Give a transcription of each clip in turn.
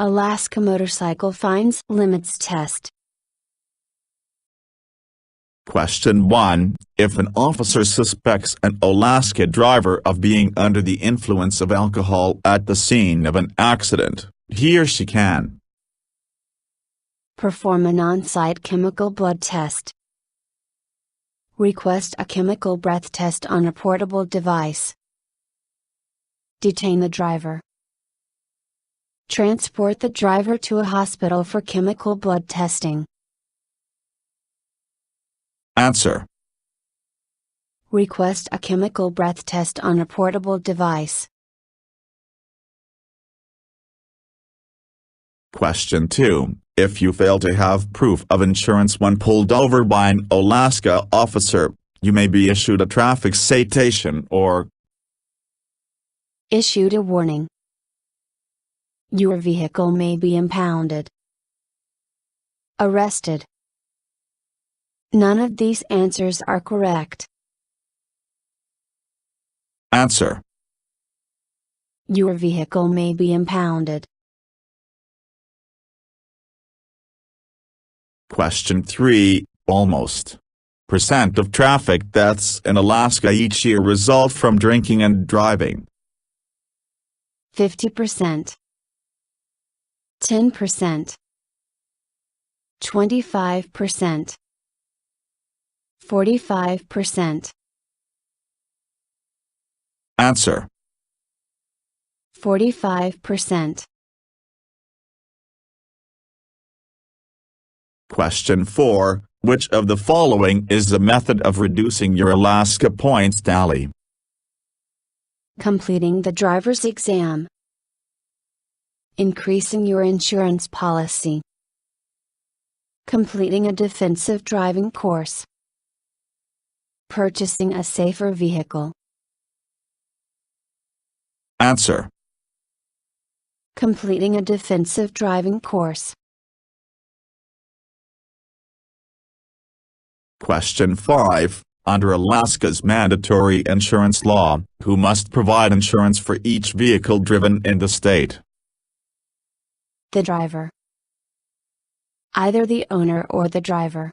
Alaska Motorcycle Fines Limits Test. Question 1. If an officer suspects an Alaska driver of being under the influence of alcohol at the scene of an accident, he or she can perform an on-site chemical blood test, request a chemical breath test on a portable device, detain the driver, transport the driver to a hospital for chemical blood testing. Answer. Request a chemical breath test on a portable device. Question 2. If you fail to have proof of insurance when pulled over by an Alaska officer, you may be issued a traffic citation or issued a warning. Your vehicle may be impounded. Arrested. None of these answers are correct. Answer. Your vehicle may be impounded. Question 3. Almost % of traffic deaths in Alaska each year result from drinking and driving. 50%. 10%. 25%. 45%. Answer. 45%. Question 4. Which of the following is the method of reducing your Alaska points tally? Completing the driver's exam. Increasing your insurance policy. Completing a defensive driving course. Purchasing a safer vehicle. Answer. Completing a defensive driving course. Question 5. Under Alaska's mandatory insurance law, who must provide insurance for each vehicle driven in the state? The driver. Either the owner or the driver.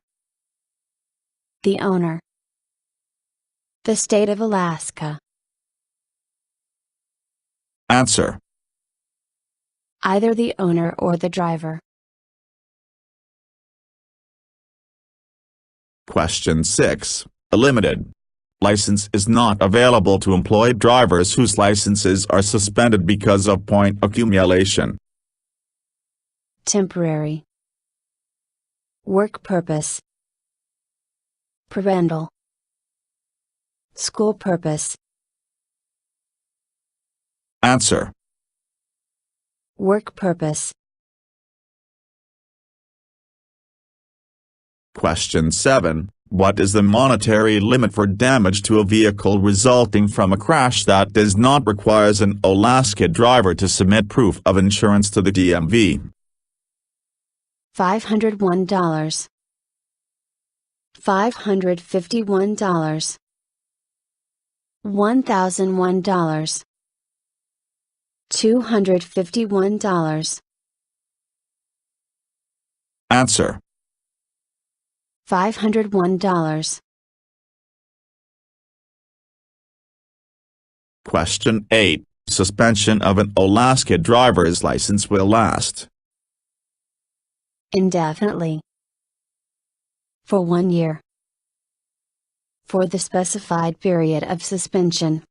The owner. The state of Alaska. Answer. Either the owner or the driver. Question 6. A limited license is not available to employed drivers whose licenses are suspended because of point accumulation. Temporary. Work purpose. Provisional. School purpose. Answer. Work purpose. Question 7. What is the monetary limit for damage to a vehicle resulting from a crash that does not require an Alaska driver to submit proof of insurance to the DMV? $501. $551. $1,001. $251. Answer. $501. Question 8. Suspension of an Alaska driver's license will last indefinitely. For 1 year. For the specified period of suspension.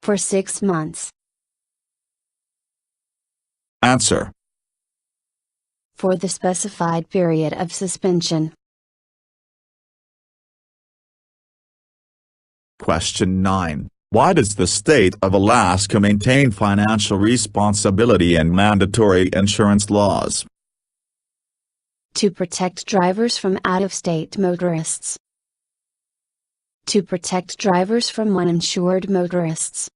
For 6 months. Answer. For the specified period of suspension. Question 9. Why does the state of Alaska maintain financial responsibility and mandatory insurance laws? To protect drivers from out-of-state motorists. To protect drivers from uninsured motorists.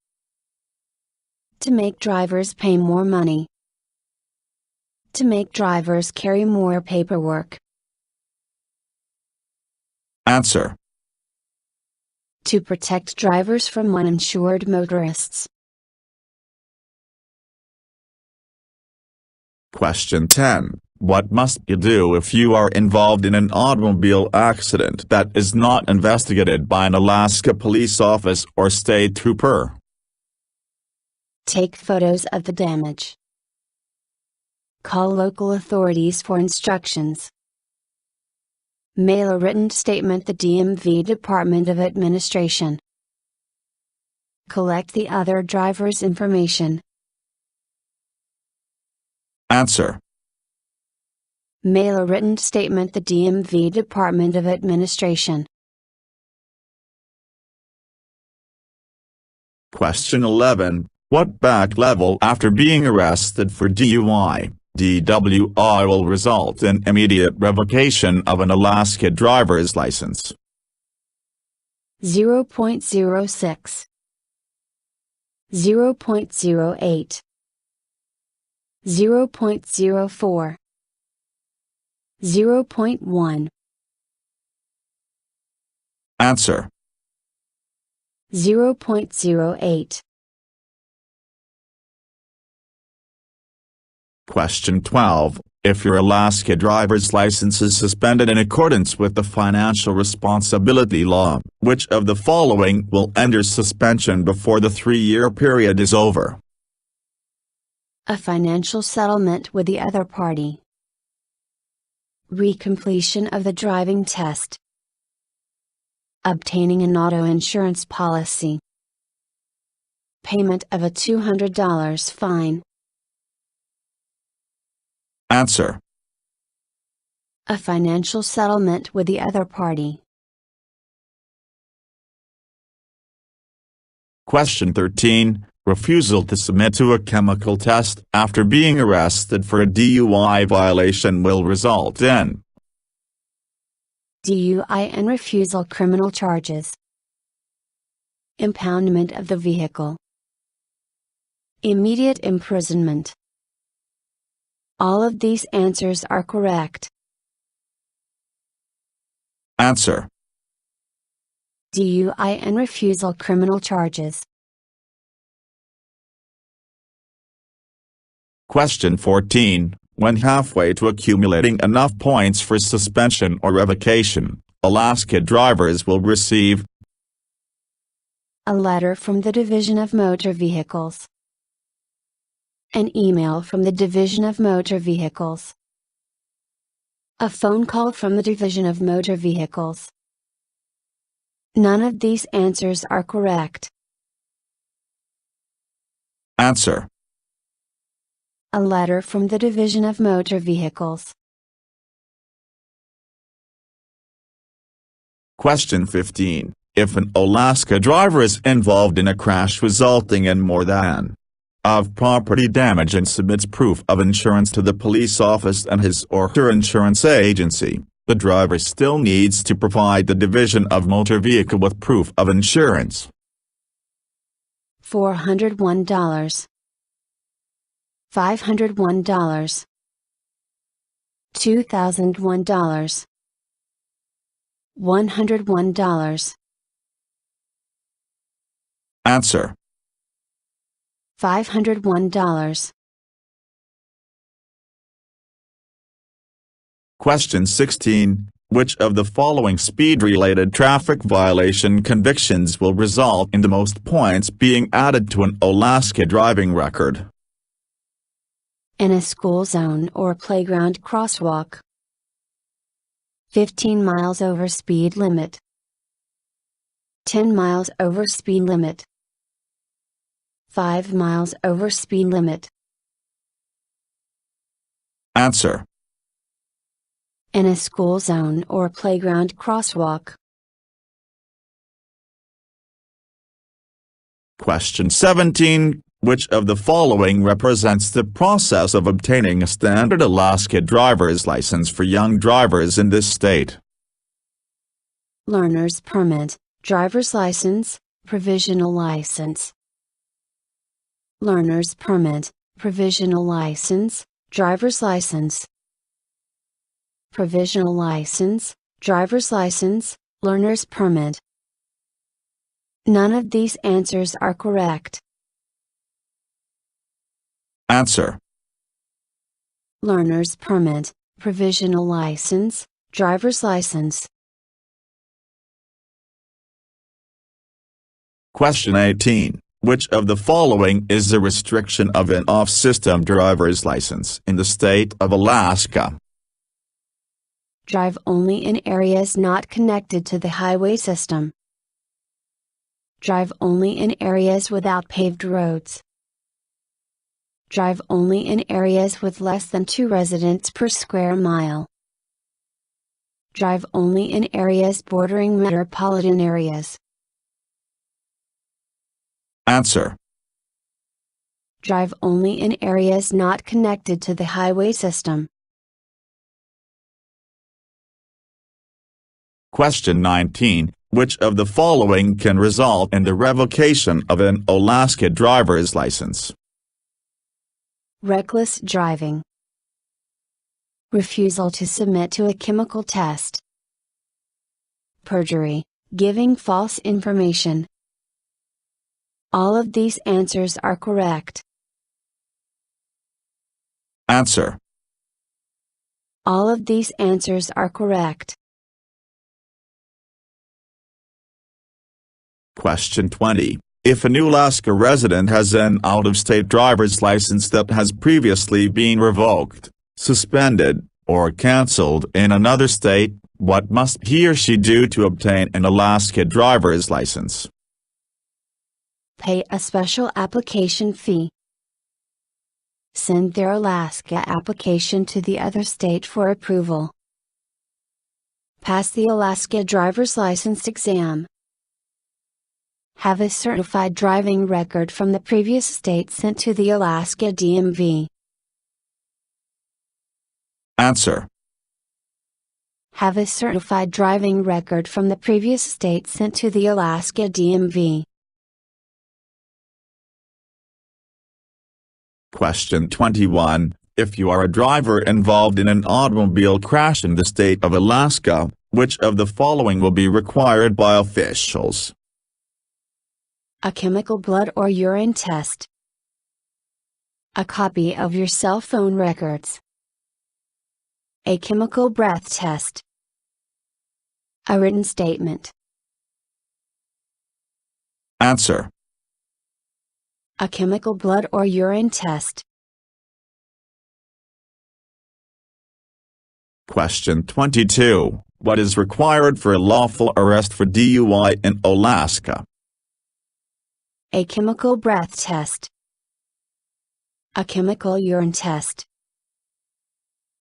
To make drivers pay more money. To make drivers carry more paperwork. Answer. To protect drivers from uninsured motorists. Question 10. What must you do if you are involved in an automobile accident that is not investigated by an Alaska police officer or state trooper? Take photos of the damage. Call local authorities for instructions. Mail a written statement to the DMV Department of Administration. Collect the other driver's information. Answer. Mail a written statement to the DMV Department of Administration. Question 11. What back level after being arrested for DUI, DWI will result in immediate revocation of an Alaska driver's license? 0.06, 0.08, 0.04, 0.1. Answer. 0.08. Question 12. If your Alaska driver's license is suspended in accordance with the financial responsibility law, which of the following will end your suspension before the 3-year period is over? A financial settlement with the other party. Recompletion of the driving test. Obtaining an auto insurance policy. Payment of a $200 fine. Answer. A financial settlement with the other party. Question 13. Refusal to submit to a chemical test after being arrested for a DUI violation will result in DUI and refusal criminal charges. Impoundment of the vehicle. Immediate imprisonment. All of these answers are correct. Answer. DUI and refusal criminal charges. Question 14. When halfway to accumulating enough points for suspension or revocation, Alaska drivers will receive a letter from the Division of Motor Vehicles. An email from the Division of Motor Vehicles. A phone call from the Division of Motor Vehicles. None of these answers are correct. Answer. A letter from the Division of Motor Vehicles. Question 15. If an Alaska driver is involved in a crash resulting in more than of property damage and submits proof of insurance to the police office and his or her insurance agency, the driver still needs to provide the Division of Motor Vehicle with proof of insurance. $401. $501. $2,001. $101. Answer. $501. Question 16. Which of the following speed-related traffic violation convictions will result in the most points being added to an Alaska driving record? In a school zone or playground crosswalk. 15 miles over speed limit. 10 miles over speed limit. 5 miles over speed limit. Answer. In a school zone or playground crosswalk. Question 17. Which of the following represents the process of obtaining a standard Alaska driver's license for young drivers in this state? Learner's permit, driver's license, provisional license. Learner's permit, provisional license, driver's license. Provisional license, driver's license, learner's permit. None of these answers are correct. Answer. learner's permit, provisional license, driver's license. Question 18. Which of the following is a restriction of an off-system driver's license in the state of Alaska? Drive only in areas not connected to the highway system. Drive only in areas without paved roads. Drive only in areas with less than 2 residents per square mile. Drive only in areas bordering metropolitan areas. Answer. Drive only in areas not connected to the highway system. Question 19. Which of the following can result in the revocation of an Alaska driver's license? Reckless driving. Refusal to submit to a chemical test. Perjury, giving false information. All of these answers are correct. Answer. All of these answers are correct. Question 20. If a new Alaska resident has an out-of-state driver's license that has previously been revoked, suspended, or cancelled in another state, what must he or she do to obtain an Alaska driver's license? Pay a special application fee. Send their Alaska application to the other state for approval. Pass the Alaska driver's license exam. Have a certified driving record from the previous state sent to the Alaska DMV. Answer. Have a certified driving record from the previous state sent to the Alaska DMV. Question 21. If you are a driver involved in an automobile crash in the state of Alaska, which of the following will be required by officials? A chemical blood or urine test. A copy of your cell phone records. A chemical breath test. A written statement. Answer. A chemical blood or urine test. Question 22. What is required for a lawful arrest for DUI in Alaska? A chemical breath test. A chemical urine test.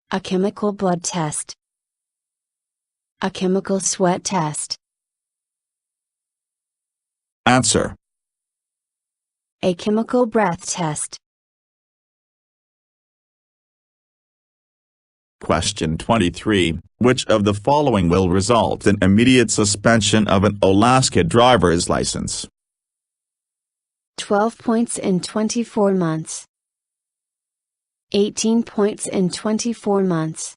A chemical blood test. A chemical sweat test. Answer. A chemical breath test. Question 23. Which of the following will result in immediate suspension of an Alaska driver's license? 12 points in 24 months. 18 points in 24 months.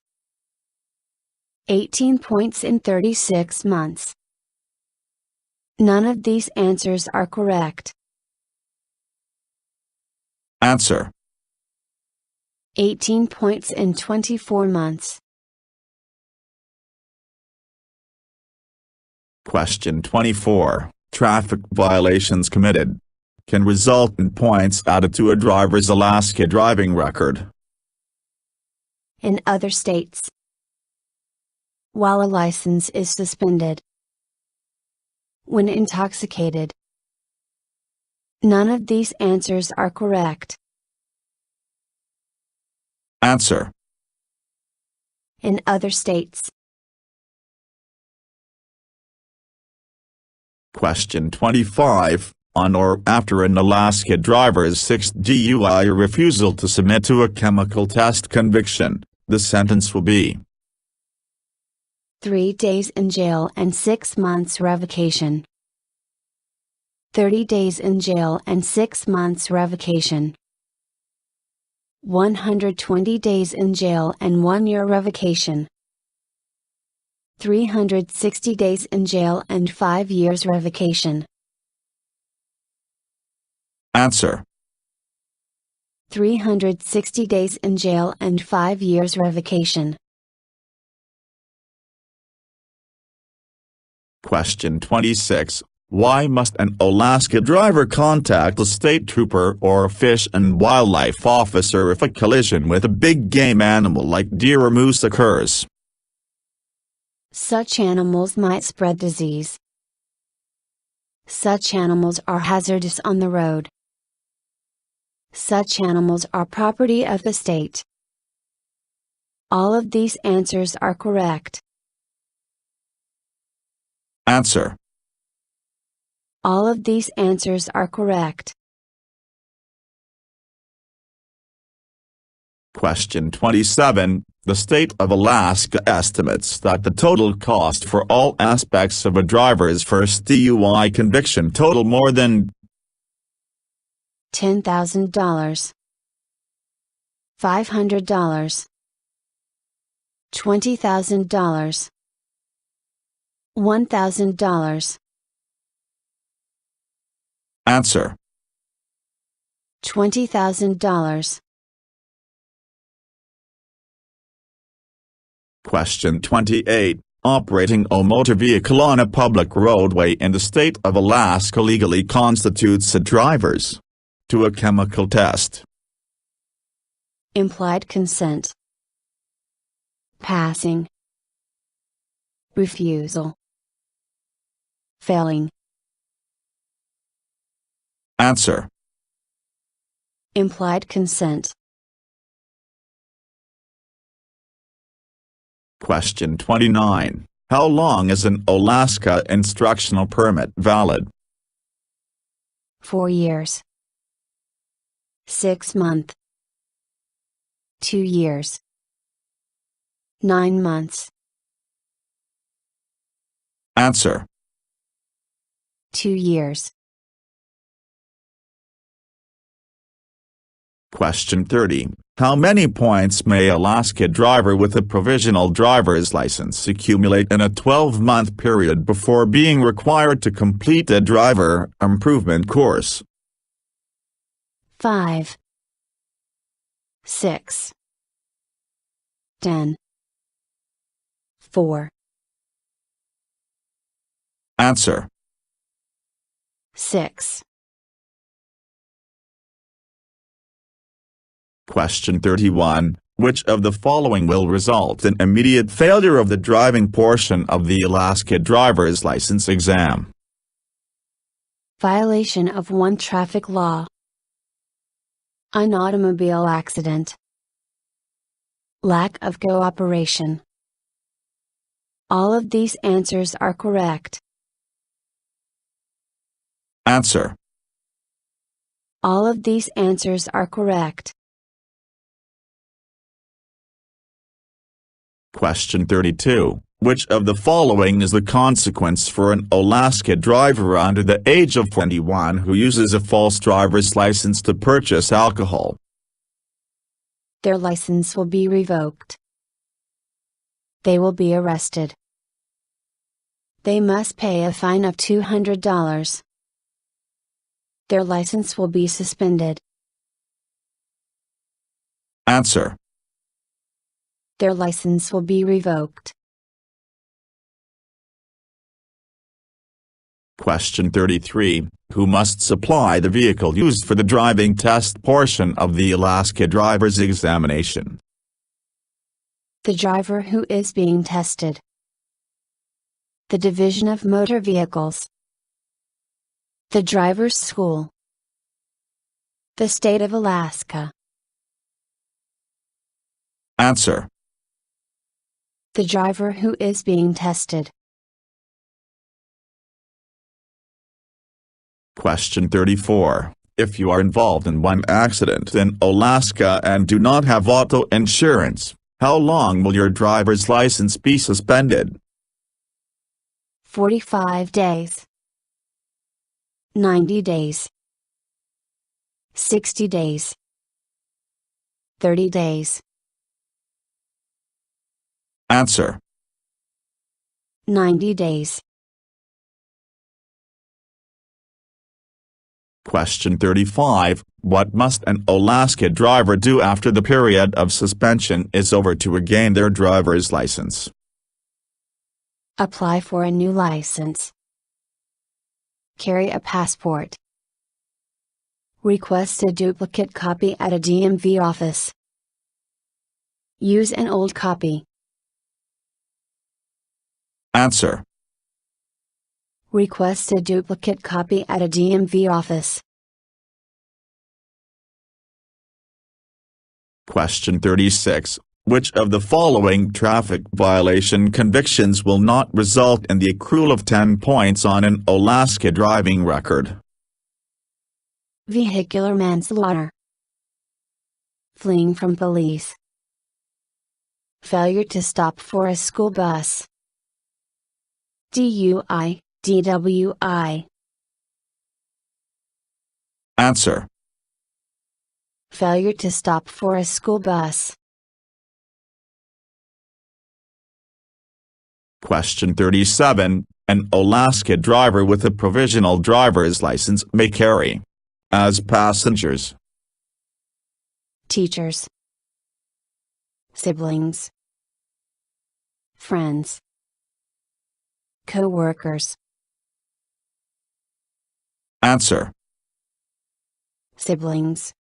18 points in 36 months. None of these answers are correct. Answer. 18 points in 24 months. Question 24. Traffic violations committed can result in points added to a driver's Alaska driving record. In other states, while a license is suspended, when intoxicated. None of these answers are correct. Answer. In other states. Question 25. On or after an Alaska driver's 6th DUI or refusal to submit to a chemical test conviction, the sentence will be 3 days in jail and 6 months revocation. 30 days in jail and 6 months revocation. 120 days in jail and 1 year revocation. 360 days in jail and 5 years revocation. Answer. 360 days in jail and 5 years revocation. Question 26. Why must an Alaska driver contact a state trooper or a fish and wildlife officer if a collision with a big game animal like deer or moose occurs? Such animals might spread disease. Such animals are hazardous on the road. Such animals are property of the state. All of these answers are correct. Answer. All of these answers are correct. Question 27. The state of Alaska estimates that the total cost for all aspects of a driver's first DUI conviction total more than $10,000, $500, $20,000, $1,000. Answer. $20,000. Question 28. Operating a motor vehicle on a public roadway in the state of Alaska legally constitutes a driver's to a chemical test. Implied consent. Passing. Refusal. Failing. Answer. Implied consent. Question 29. How long is an Alaska instructional permit valid? 4 years. 6 months. 2 years. 9 months. Answer. 2 years. Question 30. How many points may Alaska driver with a provisional driver's license accumulate in a 12-month period before being required to complete a driver improvement course? 5, 6, 10, 4. Answer. 6. Question 31. Which of the following will result in immediate failure of the driving portion of the Alaska driver's license exam? Violation of one traffic law. An automobile accident. Lack of cooperation. All of these answers are correct. Answer. All of these answers are correct. Question 32. Which of the following is the consequence for an Alaska driver under the age of 21 who uses a false driver's license to purchase alcohol? Their license will be revoked. They will be arrested. They must pay a fine of $200. Their license will be suspended. Answer. Their license will be revoked. Question 33. Who must supply the vehicle used for the driving test portion of the Alaska driver's examination? The driver who is being tested. The Division of Motor Vehicles. The driver's school. The state of Alaska. Answer. The driver who is being tested. Question 34. If you are involved in one accident in Alaska and do not have auto insurance, how long will your driver's license be suspended? 45 days. 90 days. 60 days. 30 days. Answer. 90 days. Question 35. What must an Alaska driver do after the period of suspension is over to regain their driver's license? Apply for a new license. Carry a passport. Request a duplicate copy at a DMV office. Use an old copy. Answer. Request a duplicate copy at a DMV office. Question 36. Which of the following traffic violation convictions will not result in the accrual of 10 points on an Alaska driving record? Vehicular manslaughter. Fleeing from police. Failure to stop for a school bus. DUI, DWI. Answer. Failure to stop for a school bus. Question 37. An Alaska driver with a provisional driver's license may carry as passengers Teachers. Siblings. Friends. Co-workers. Answer. Siblings.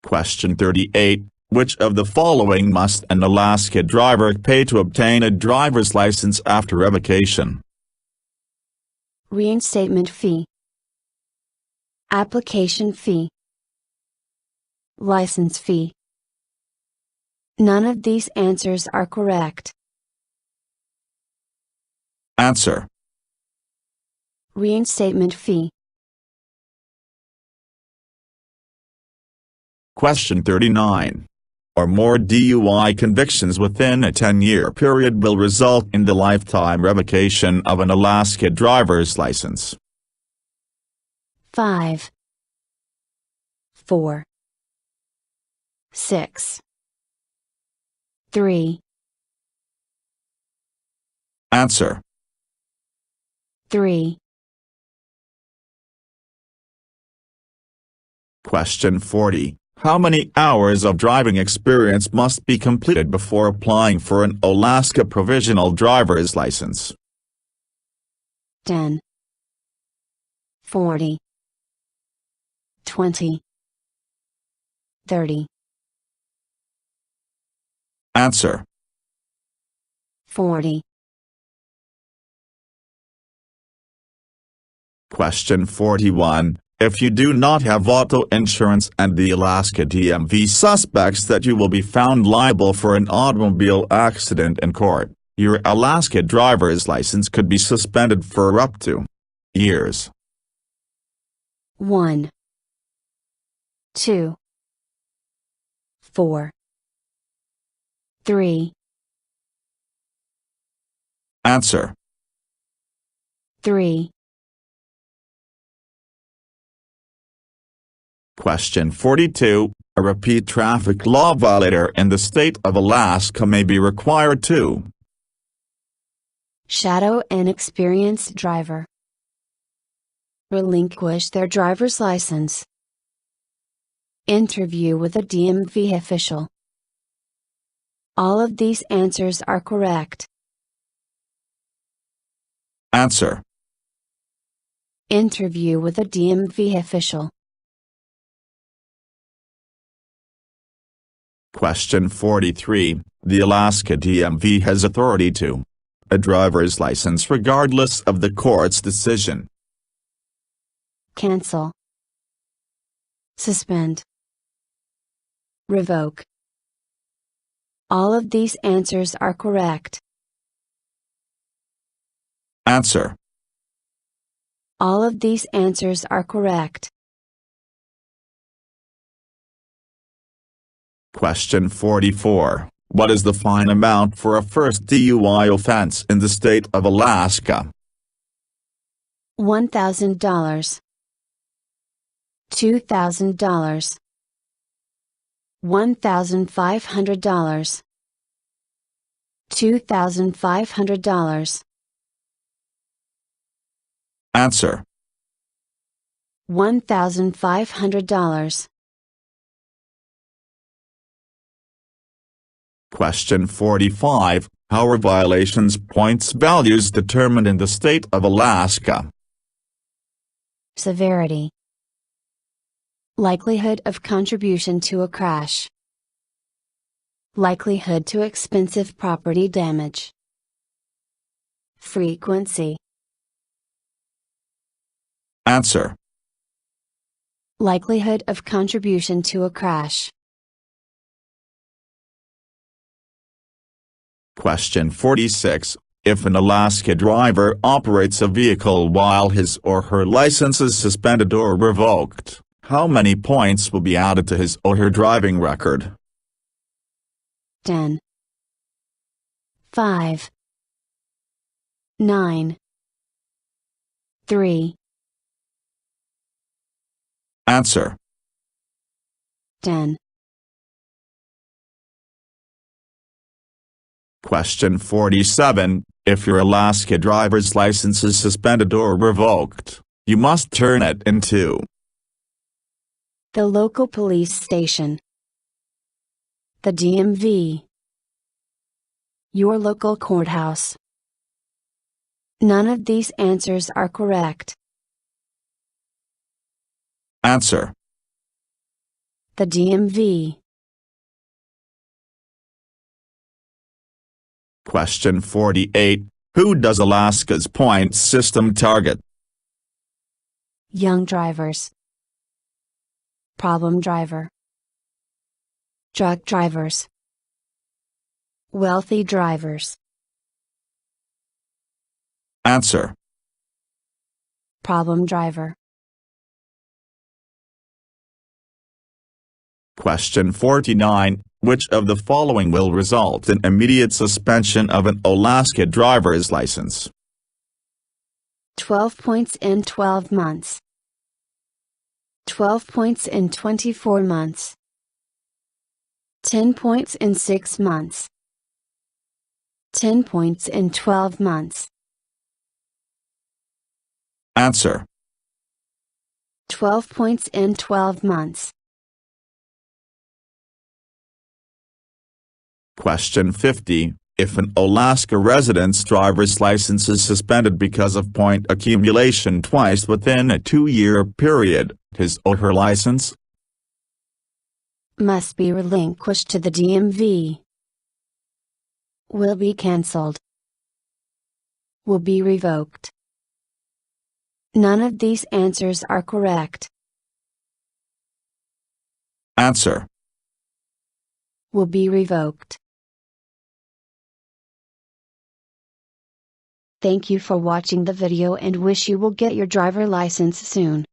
Question 38. Which of the following must an Alaska driver pay to obtain a driver's license after revocation? Reinstatement fee. Application fee. License fee. None of these answers are correct. Answer. Reinstatement fee. Question 39. Or more DUI convictions within a 10-year period will result in the lifetime revocation of an Alaska driver's license. 5. 4. 6. 3. Answer. 3. Question 40. How many hours of driving experience must be completed before applying for an Alaska provisional driver's license? 10. 40. 20. 30. Answer. 40. Question 41. If you do not have auto insurance and the Alaska DMV suspects that you will be found liable for an automobile accident in court, your Alaska driver's license could be suspended for up to years. 1. 2. 4. 3. Answer. 3. Question 42. A repeat traffic law violator in the state of Alaska may be required to shadow an experienced driver, relinquish their driver's license, interview with a DMV official. All of these answers are correct. Answer. Interview with a DMV official. Question 43. The Alaska DMV has authority to a driver's license regardless of the court's decision. Cancel. Suspend. Revoke. All of these answers are correct. Answer. All of these answers are correct. Question 44. What is the fine amount for a first DUI offense in the state of Alaska? $1,000. $2,000. $1,500. $2,500. Answer. $1,500. Question 45. How are violations points values determined in the state of Alaska? Severity. Likelihood of contribution to a crash. Likelihood to expensive property damage. Frequency. Answer. Likelihood of contribution to a crash. Question 46. If an Alaska driver operates a vehicle while his or her license is suspended or revoked, how many points will be added to his or her driving record? 10. 5. 9. 3. Answer. 10. Question 47. If your Alaska driver's license is suspended or revoked, you must turn it into The local police station. The DMV. Your local courthouse. None of these answers are correct. Answer. The DMV. Question 48. Who does Alaska's points system target? Young drivers. Problem driver. Truck drivers. Wealthy drivers. Answer. Problem driver. Question 49. Which of the following will result in immediate suspension of an Alaska driver's license? 12 points in 12 months. 12 points in 24 months. 10 points in 6 months. 10 points in 12 months. Answer. 12 points in 12 months. Question 50. If an Alaska resident's driver's license is suspended because of point accumulation twice within a 2-year period, his or her license must be relinquished to the DMV. Will be cancelled. Will be revoked. None of these answers are correct. Answer. Will be revoked. Thank you for watching the video and wish you will get your driver license soon.